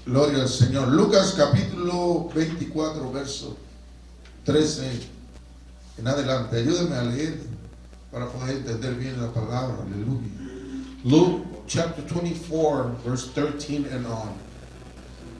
Gloria al Señor. Lucas capítulo 24, verso 13 en adelante. Ayúdame a leer para poder entender bien la palabra. Aleluya. Luke chapter 24, verse 13 and on.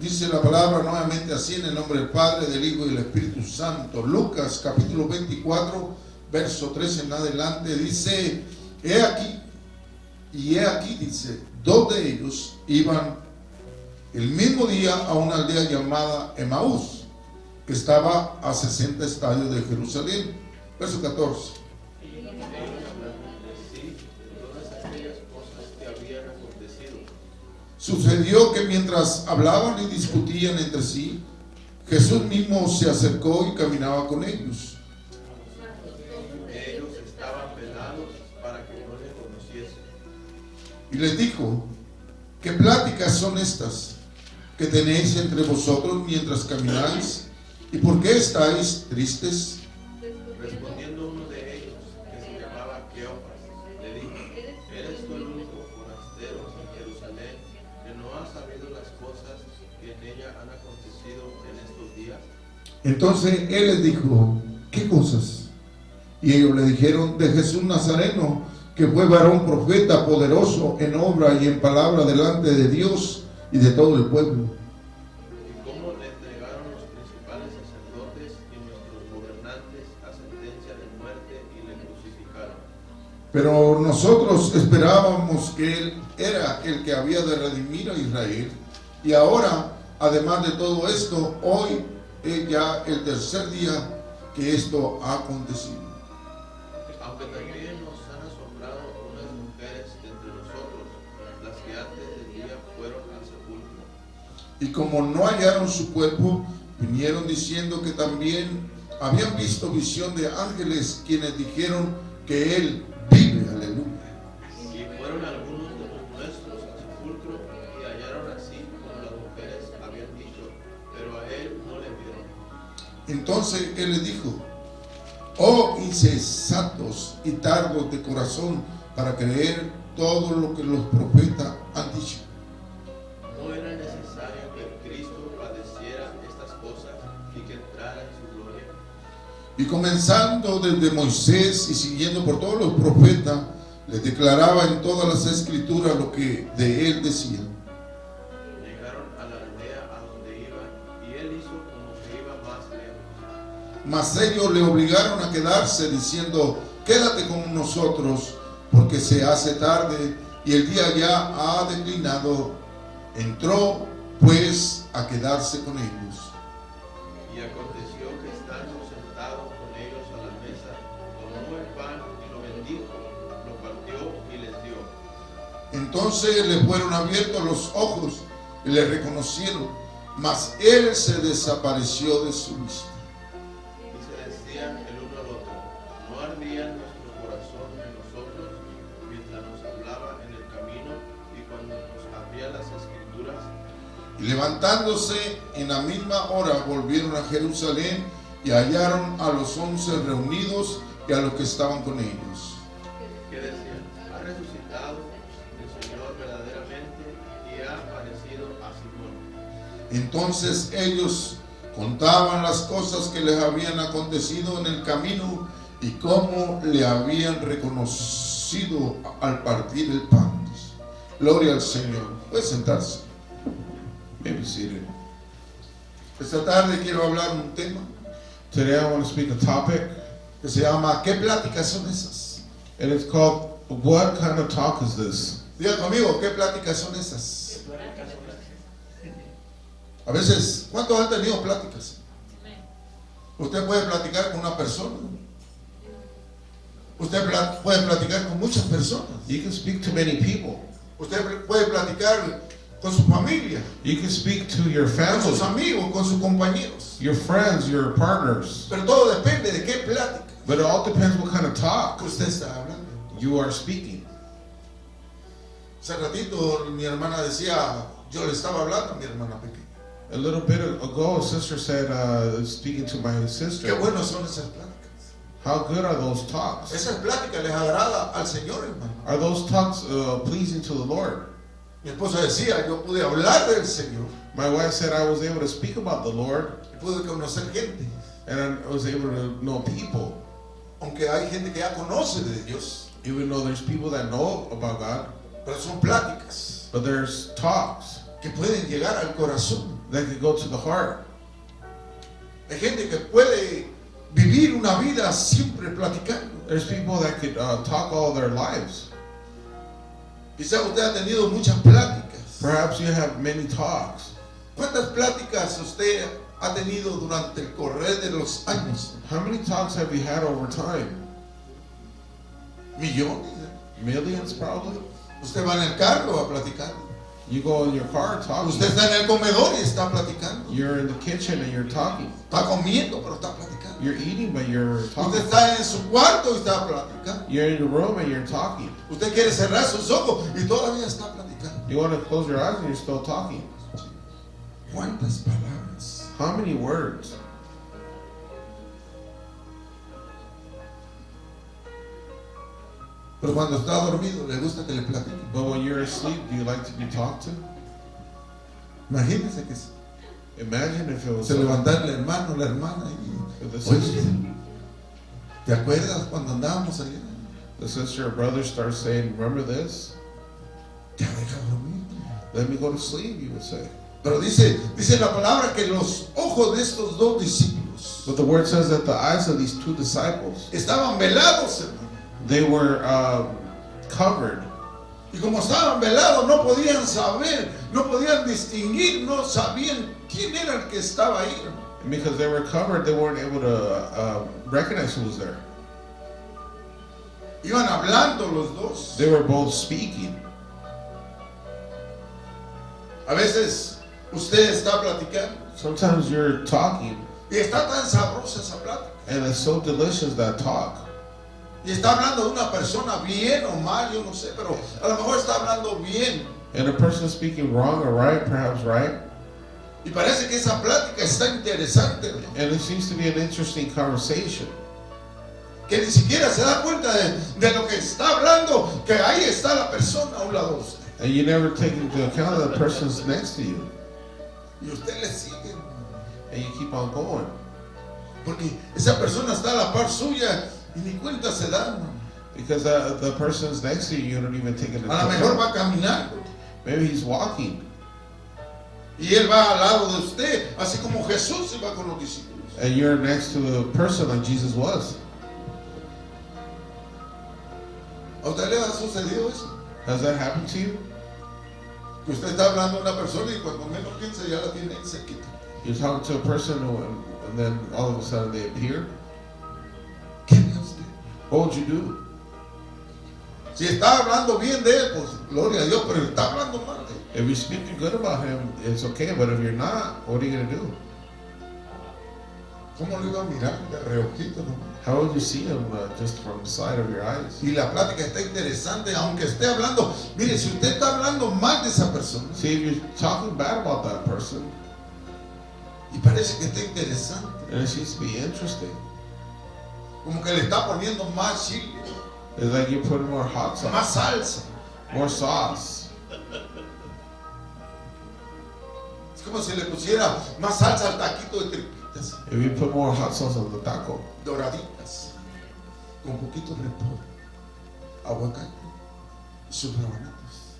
Dice la palabra nuevamente así, en el nombre del Padre, del Hijo y del Espíritu Santo. Lucas capítulo 24, verso 13 en adelante, dice: he aquí, dice, dos de ellos iban el mismo día a una aldea llamada Emaús, que estaba a 60 estadios de Jerusalén. Verso 14. Sucedió que mientras hablaban y discutían entre sí, Jesús mismo se acercó y caminaba con ellos. Ellos estaban velados para que no le conociesen. Y les dijo: ¿qué pláticas son estas que tenéis entre vosotros mientras camináis? ¿Y por qué estáis tristes? Respondiendo uno de ellos, que se llamaba Cleofas, le dijo: ¿eres tú el único forastero en Jerusalén que no ha sabido las cosas que en ella han acontecido en estos días? Entonces él les dijo: ¿qué cosas? Y ellos le dijeron: de Jesús Nazareno, que fue varón profeta, poderoso en obra y en palabra delante de Dios y de todo el pueblo. Y cómo le entregaron los principales sacerdotes y nuestros gobernantes a sentencia de muerte y le crucificaron. Pero nosotros esperábamos que él era el que había de redimir a Israel. Y ahora, además de todo esto, hoy es ya el tercer día que esto ha acontecido. Aunque también nos han asombrado unas mujeres de entre nosotros, las que antes del día fueron al sepulcro. Y como no hallaron su cuerpo, vinieron diciendo que también habían visto visión de ángeles, quienes dijeron que él vive. Aleluya. Y fueron algunos de los nuestros al sepulcro y hallaron así como las mujeres habían dicho, pero a él no le vieron. Entonces él les dijo: oh insensatos y tardos de corazón para creer todo lo que los profetas han dicho. ¿No era necesario que Cristo padeciera estas cosas y que entrara en su gloria? Y comenzando desde Moisés y siguiendo por todos los profetas, les declaraba en todas las escrituras lo que de él decían. Llegaron a la aldea a donde iban y él hizo como que iba más lejos. Mas ellos le obligaron a quedarse, diciendo: quédate con nosotros, porque se hace tarde y el día ya ha declinado. Entró pues a quedarse con ellos. Y aconteció que estando sentado con ellos a la mesa, tomó el pan y lo bendijo, lo partió y les dio. Entonces le fueron abiertos los ojos y le reconocieron, mas él se desapareció de su vista. Y se decían el uno al otro: ¿no ardía nuestro corazón en nosotros mientras nos hablaba en el camino y cuando nos abría las escrituras? Y levantándose en la misma hora volvieron a Jerusalén y hallaron a los 11 reunidos y a los que estaban con ellos. Que decían: ha resucitado el Señor verdaderamente y ha aparecido a Simón. Entonces ellos contaban las cosas que les habían acontecido en el camino y cómo le habían reconocido al partir el pan. Gloria al Señor. Puede sentarse. Maybe seated. Esta tarde quiero hablar un tema Today I want to speak a topic, que se llama ¿qué pláticas son esas? and it's called, what kind of talk is this? Diga conmigo, ¿qué pláticas son esas? A veces, ¿cuántos han tenido pláticas? Usted puede platicar con una persona. Usted puede platicar con muchas personas. You can speak to many people. Usted puede platicar con su familia, You can speak to your con sus family, amigos, con sus compañeros. your friends, your partners. Pero todo depende de qué plática But it all depends what kind of talk que usted está hablando. you are speaking. Hace ratito mi hermana decía, yo le estaba hablando a mi hermana pequeña. A little bit ago, a sister said, speaking to my Qué sister, buenas son esas pláticas. how good are those talks? Esas pláticas les agrada al Señor, hermano. Are those talks pleasing to the Lord? Mi esposa decía, yo pude hablar del Señor, My wife said I was able to speak about the Lord, y pude conocer gente, and I was able to know people. aunque hay gente que ya conoce de Dios, Even though there's people that know about God, pero son pláticas but there's talks que pueden llegar al corazón. that could go to the heart. Hay gente que puede vivir una vida siempre platicando. There's people that could talk all their lives. Quizá usted ha tenido muchas pláticas. Perhaps you have many talks. ¿Cuántas pláticas usted ha tenido durante el correr de los años? How many talks have you had over time? Millones. Millions, probably. Usted va en el carro a platicar. You go in your car talking. Usted está en el comedor y está platicando. You're in the kitchen and you're talking. Está comiendo, pero está platicando. You're eating, but you're talking. Usted está en su cuarto y está platicando. You're in your room and you're talking. Usted quiere cerrar sus ojos y todavía está platicando. You want to close your eyes and you're still talking. ¿Cuántas palabras? How many words? Pero cuando está dormido le gusta que le platiquen. But when you're asleep, do you like to be talked to? Imagínense que Imagine if it was se levantara el hermano, la hermana y the oye, sister, ¿te acuerdas cuando andábamos allá? the sister or brother starts saying, remember this? Ya deja dormir. Let me go to sleep, you would say. Pero dice la palabra que los ojos de estos dos discípulos But the word says that the eyes of these two disciples, estaban velados, hermano. they were covered. Y como estaban velados, no podían saber, no podían distinguir, no sabían quién era el que estaba ahí, hermano. And because they were covered, they weren't able to recognize who was there. Iban hablando los dos. They were both speaking. A veces usted está platicando Sometimes you're talking, y está tan sabrosa esa plática. and it's so delicious, that talk. Y está hablando de una persona bien o mal, yo no sé, pero a lo mejor está hablando bien. And a person is speaking wrong or right, perhaps right. Y parece que esa plática está interesante, hermano. And it seems to be an interesting conversation. Que ni siquiera se da cuenta de lo que está hablando, que ahí está la persona a un lado de usted. And you never take into account that the person's next to you. Y usted le sigue, hermano. And you keep on going. Porque esa persona está a la par suya y ni cuenta se da, hermano. Because the person's next to you, you don't even take it into A lo mejor account. va caminando Maybe he's walking. y él va al lado de usted, así como Jesús iba con los discípulos. And you're next to a person like Jesus was. ¿A usted le ha sucedido eso? Has that happened to you? Que usted está hablando a una persona y cuando menos piensa ya la tiene ahí cerquita. You're talking to a person and then all of a sudden they appear. ¿Qué haría usted? What would you do? Si está hablando bien de él, pues gloria a Dios, pero está hablando mal de él. If you're speaking good about him, it's okay. But if you're not, what are you going to do? ¿Cómo lo iba a mirar de reojito, no? How would you see him just from the side of your eyes? Y la plática está interesante, aunque esté hablando. Mire, si usted está hablando mal de esa persona See, if you're talking bad about that person, y parece que está interesante, and it seems to be interesting, como que le está poniendo más chile, it's like you're putting more hot más sauce, salsa. more sauce. Es como si le pusiera más salsa al taquito de tripitas If you put more hot sauce on the taco, doraditas, con poquito repollo, aguacate y sus rabanitos.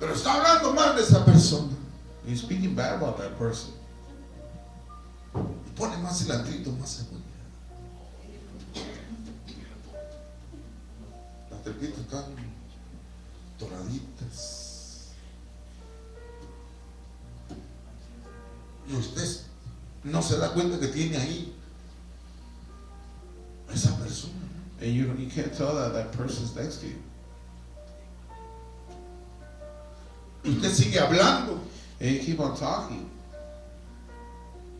Pero está hablando mal de esa persona you're speaking bad about that person. y pone más cilantrito, más cebolla. Las tripitas están doraditas. Y usted no se da cuenta que tiene ahí a esa persona. And you can't tell that that person's next to you. Y usted sigue hablando. And you keep on talking.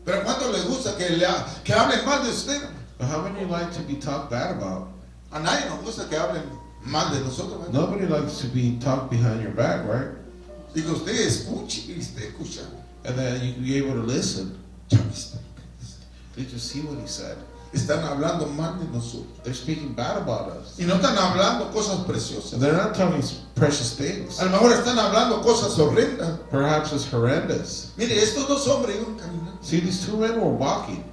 Pero ¿cuánto le gusta que hablen mal de usted? But how many like to be talked bad about? A nadie nos gusta que hablen mal de nosotros, ¿verdad? Nobody likes to be talked behind your back, right? Y que usted escuche y esté escuchando. And then you can be able to listen. Ya viste lo que dice. Did you see what he said? están hablando mal de nosotros. They're speaking bad about us. Y no están hablando cosas preciosas. And they're not talking precious things. A lo mejor están hablando cosas horrendas. Perhaps it's horrendous. Mire, estos dos hombres iban caminando. See, these two men were walking.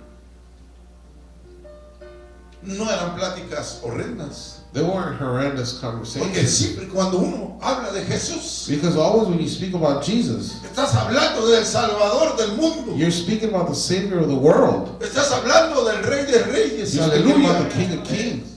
No eran pláticas horrendas. They weren't horrendous Porque conversations. siempre cuando uno habla de Jesús, Because always when you speak about Jesus, estás hablando del Salvador del mundo. you're speaking about the Savior of the world. Estás hablando del Rey de Reyes. You're speaking about Aleluya. the King of Kings.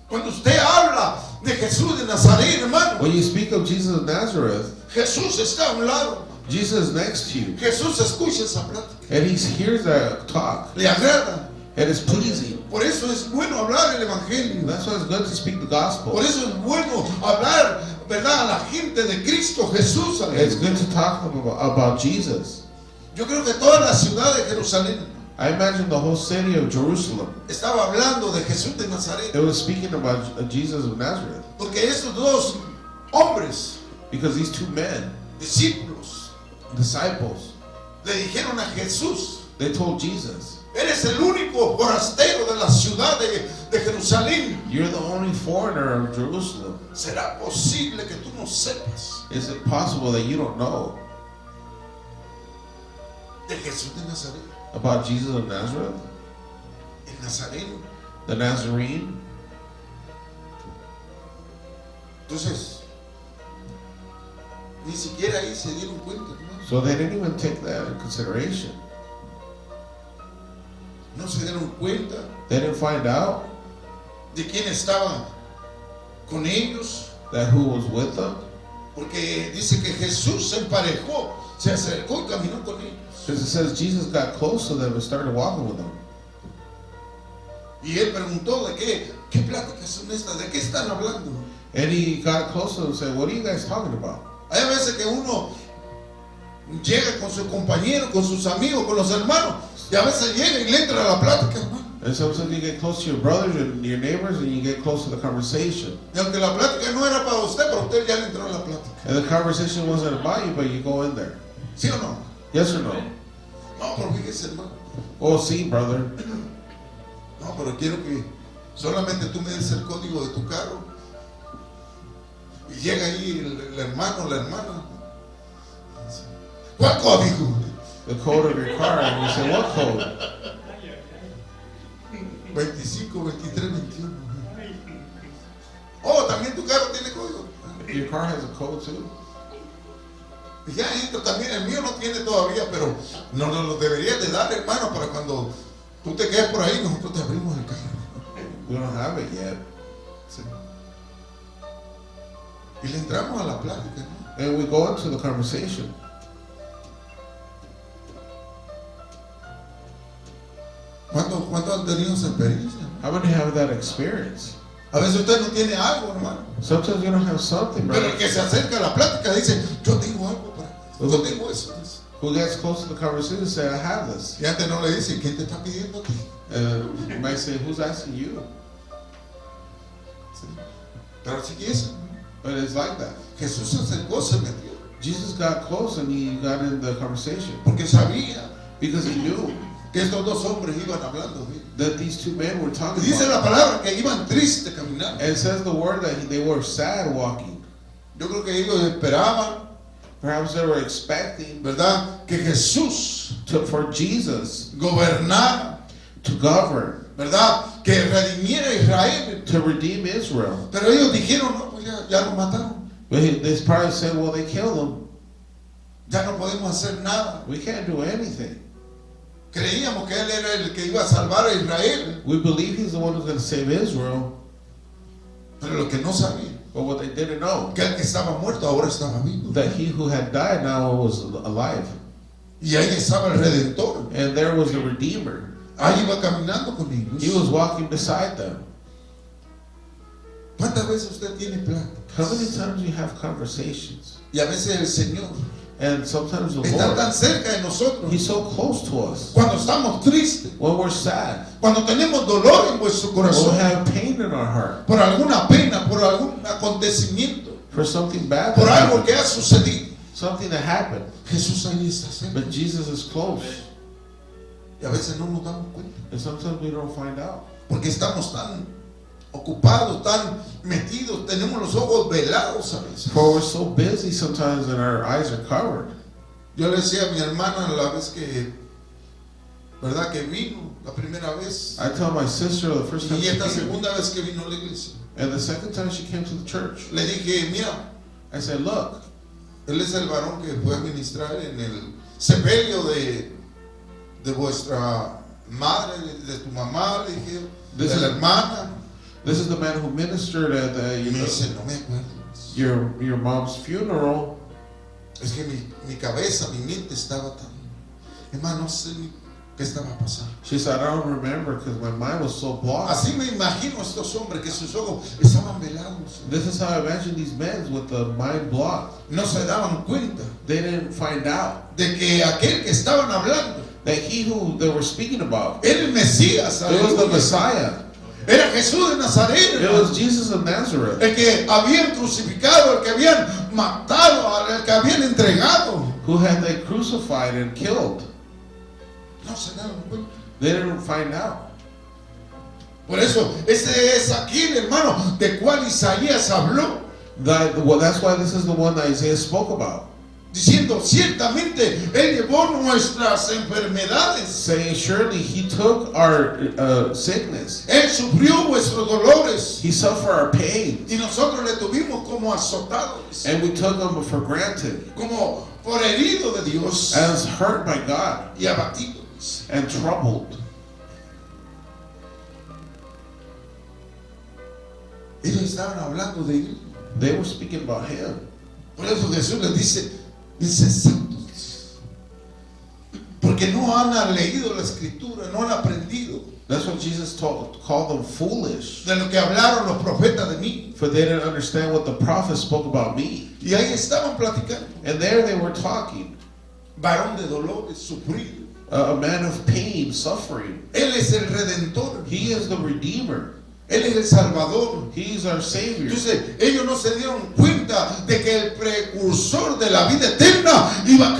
Cuando usted habla de Jesús de Nazaret, hermano, When you speak of Jesus of Nazareth, Jesús está a un lado. Jesus is next to you. Jesús escucha esa plática. And he hears that talk. Le agrada. And it's pleasing. Por eso es bueno hablar el Evangelio. And that's why it's good to speak the gospel. Por eso es bueno hablar, ¿verdad?, a la gente de Cristo Jesús. It's good to talk about Jesus. Yo creo que toda la ciudad de Jerusalén I imagine the whole city of Jerusalem, estaba hablando de Jesús de Nazaret. it was speaking about Jesus of Nazareth. Porque estos dos hombres, Because these two men, discípulos, disciples, le dijeron a Jesús: they told Jesus, eres el único forastero de la ciudad de Jerusalén. you're the only foreigner of Jerusalem. ¿Será posible que tú no sepas Is it possible that you don't know de Jesús de Nazaret? about Jesus of Nazareth? El Nazareno. The Nazarene? Entonces, ni siquiera ahí se dieron cuenta, hermano. So they didn't even take that in consideration. No se dieron cuenta They didn't find out de quién estaba con ellos, that who was with them. porque dice que Jesús se emparejó, se acercó y caminó con ellos. Because it says Jesus got close to them and started walking with them. Y él preguntó: ¿de qué pláticas son estas? ¿De qué están hablando? And he got close to them and said, what are you guys talking about? Hay veces que uno llega con su compañero, con sus amigos, con los hermanos, y a veces llega y le entra a la plática, hermano. And sometimes you get close to your brothers and your neighbors and you get close to the conversation. Y aunque la plática no era para usted, pero usted ya le entró a la plática. And the conversation wasn't about you, but you go in there. ¿Sí o no? Yes or no? No, pero fíjese, hermano. Oh, see, brother. No, pero quiero que solamente tú me des el código de tu carro. Y llega ahí el hermano, la hermana. ¿Cuál código? The code of your car. And you say, what code? 25, 23, 21. Oh, también tu carro tiene código. Your car has a code too? Y ya entro también, el mío no tiene todavía, pero no nos lo deberías de dar, hermano, para cuando tú te quedes por ahí, nosotros te abrimos el carro. We don't have it yet. Sí. Y le entramos a la plática, ¿no? And we go into the conversation. ¿Cuántos han tenido esa experiencia? How many have that experience? A veces usted no tiene algo, hermano, Sometimes you don't have something, pero brother. el que se acerca a la plática dice: yo tengo algo para, yo tengo eso. Dice. Who gets close to the conversation and say, I have this. Y antes no le dice: ¿quién te está pidiendo a ti? You might say, who's asking you? Sí. Pero sí que es. But it's like that. Jesús se acercó, se metió, Jesus got close and he got in the conversation porque sabía because he knew que estos dos hombres iban hablando de él. that these two men were Y talking dice about. la palabra que iban tristes caminando. And it says the word that they were sad walking. Yo creo que ellos esperaban, Perhaps they were expecting ¿verdad?, que Jesús for Jesus gobernara, to govern, ¿verdad?, que redimiera a Israel. to redeem Israel. Pero ellos dijeron: no, pues ya lo mataron. But they probably said, well, they killed him. Ya no podemos hacer nada. We can't do anything. Creíamos que él era el que iba a salvar a Israel, We believe he's the one who's going to save Israel. pero lo que no sabían, But what they didn't know, que el que estaba muerto ahora estaba vivo. that he who had died now was alive. Y ahí estaba el Redentor. And there was the Redeemer. Ahí iba caminando con ellos. He was walking beside them. ¿Cuántas veces usted tiene pláticas? How many times you have conversations? Y a veces el Señor And sometimes the está tan Lord, cerca de nosotros. he's so close to us. Cuando estamos tristes, When we're sad, cuando tenemos dolor en nuestro when we corazón, have pain in our heart, por alguna pena, por algún acontecimiento, for something bad, por that algo happened, que ha sucedido, something that happened, Jesús ahí está cerca. but Jesus is close. Y a veces no nos damos cuenta. And sometimes we don't find out. Porque estamos tan ocupados, tan metidos, tenemos los ojos velados a veces. For we're so busy sometimes and our eyes are covered. Yo le decía a mi hermana la vez que, ¿verdad? Que vino la primera vez. I tell my sister the first time Y she esta came, segunda vez que vino a la iglesia, and the second time she came to the church, le dije, mira, I said, look, él es el varón que fue a ministrar en el sepelio de vuestra madre, de tu mamá, le dije, de la hermana. this is the man who ministered at Y me dice, no me acuerdo. your mom's funeral. Es que mi cabeza, mi mente estaba tan, hermano, no sé ni qué estaba pasando. She said, I don't remember because my mind was so blocked. Así me imagino a estos hombres que sus ojos estaban velados. This is how I imagine these men with the mind blocked. No se daban cuenta They didn't find out de que aquel que estaban hablando that he who they were speaking about, era el Mesías, it was the aleluya. Messiah. Era Jesús de Nazaret, It hermano. was Jesus of Nazareth, El que habían crucificado, el que habían matado, el que habían entregado. who had they crucified and killed. No se daban cuenta. They didn't find out. Por eso, ese es aquí el hermano de cual Isaías habló, Well, that's why this is the one that Isaiah spoke about, diciendo, ciertamente Él llevó nuestras enfermedades, saying, surely he took our sickness. Él sufrió vuestros dolores, He suffered our pain, y nosotros le tuvimos como azotados, and we took him for granted, como por herido de Dios as hurt by God y abatidos. and troubled. Ellos estaban hablando de Él. They were speaking about him. Por eso Jesús les dice, insensatos, porque no han leído la escritura, no han aprendido That's what Jesus called them foolish, de lo que hablaron los profetas de mí. for they didn't understand what the prophets spoke about me. Y ahí estaban platicando, And there they were talking, varón de dolores, sufrido. a man of pain, suffering. Él es el Redentor, He is the Redeemer. Él es el Salvador. He is our Savior. Entonces ellos no se dieron cuenta de que el precursor de la vida eterna iba a